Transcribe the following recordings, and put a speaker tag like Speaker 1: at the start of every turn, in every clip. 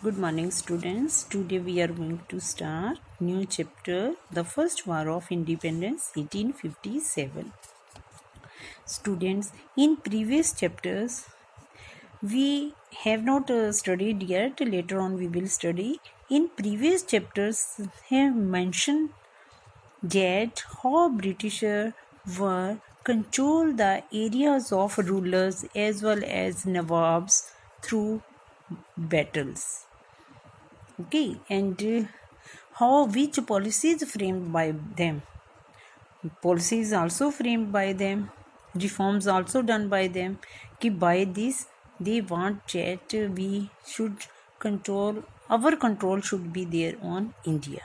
Speaker 1: Good morning, students. Today we are going to start new chapter, the first war of independence, 1857. Students, in previous chapters we have not studied yet. Later on we will study. In previous chapters have mentioned that how Britishers were control the areas of rulers as well as Nawabs through battles. Okay, and how which policies framed by them, policies also framed by them, reforms also done by them, कि by this they want that we should control, our control should be there on India.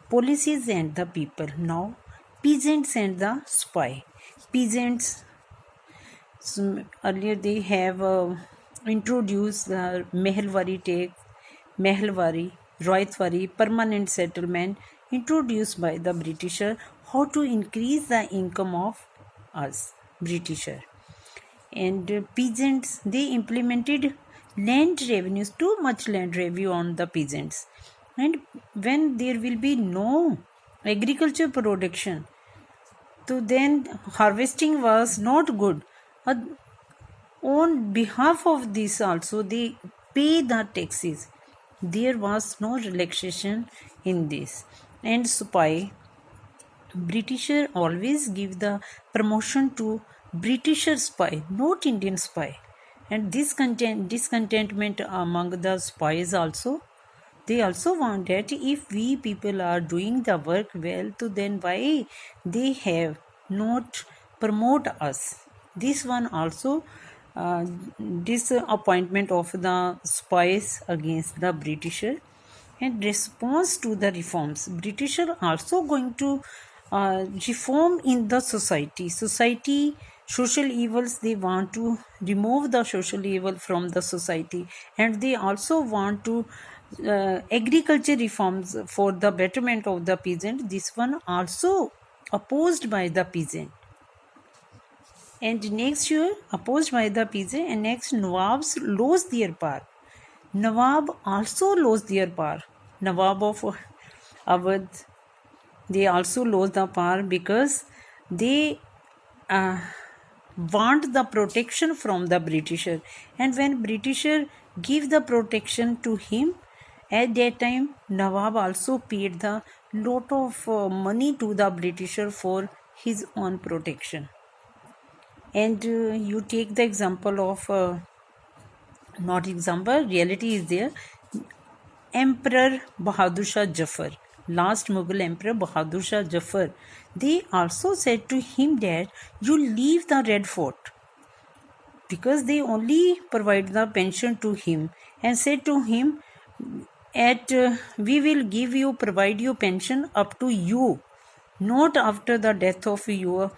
Speaker 1: Policies and the people. Now peasants and the spy. Peasants, earlier they have introduced the Mehalwari tax, Mehalwari, Roythwari, permanent settlement introduced by the Britisher, how to increase the income of us, Britisher. And peasants, they implemented land revenues, too much land revenue on the peasants. And when there will be no agriculture production, so then harvesting was not good. On behalf of this also they pay the taxes. There was no relaxation in this. And spy, Britisher always give the promotion to Britisher spy, not Indian spy. And this discontentment among the spies also, they also want that if we people are doing the work well, so then why they have not promote us. This one also disappointment of the spies against the Britisher. And response to the reforms, British are also going to reform in the society. Social evils, they want to remove the social evil from the society, and they also want to agriculture reforms for the betterment of the peasant. This one also opposed by the peasant. And next year opposed by the peasant. And next, Nawabs lost their power. Nawab also lost their power. Nawab of Awadh, they also lost the power because they want the protection from the Britisher. And when Britisher give the protection to him, at that time Nawab also paid the lot of money to the Britisher for his own protection. And you take the example of not example, reality is there. Emperor Bahadur Shah Jafar, last Mughal Emperor Bahadur Shah Jafar, they also said to him that you leave the Red Fort, because they only provide the pension to him, and said to him we will give you, provide you pension up to you, not after the death of your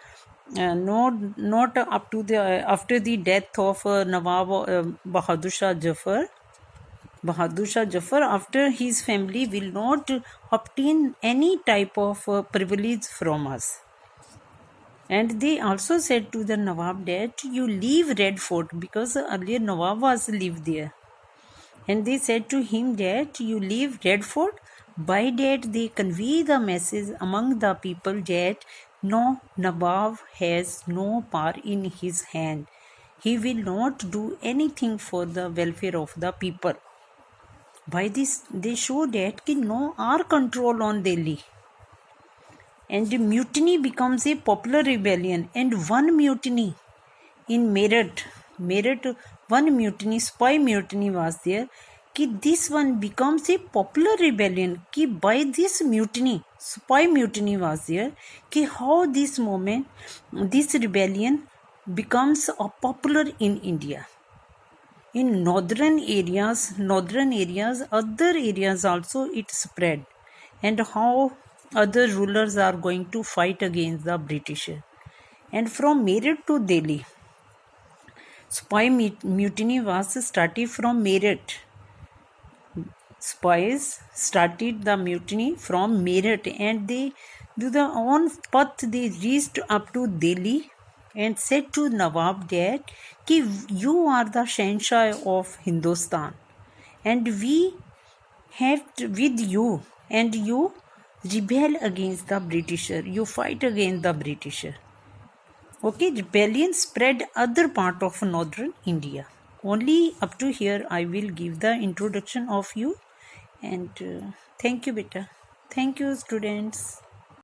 Speaker 1: not up to the after the death of Nawab Bahadur Shah Jafar. Bahadur Shah Jafar, after his family will not obtain any type of privilege from us. And they also said to the Nawab that you leave Red Fort, because earlier Nawab was lived there. And they said to him that you leave Red Fort. By that they convey the message among the people that no, Nawab has no power in his hand. He will not do anything for the welfare of the people. By this they show that no our control on Delhi. And mutiny becomes a popular rebellion. And one mutiny in Meerut, one mutiny, spy mutiny was there. This one becomes a popular rebellion. By this mutiny, spy mutiny was there. How this moment, this rebellion becomes popular in India. In northern areas, other areas also it spread. And how other rulers are going to fight against the British. And from Meerut to Delhi, spy mutiny was started from Meerut. Spies started the mutiny from Meerut, and they do the on path they reached up to Delhi and said to Nawab that you are the Shahnshah of Hindustan, and we have with you, and you rebel against the Britisher. You fight against the Britisher. Okay, rebellion spread other part of northern India. Only up to here I will give the introduction of you, and thank you beta. Thank you students.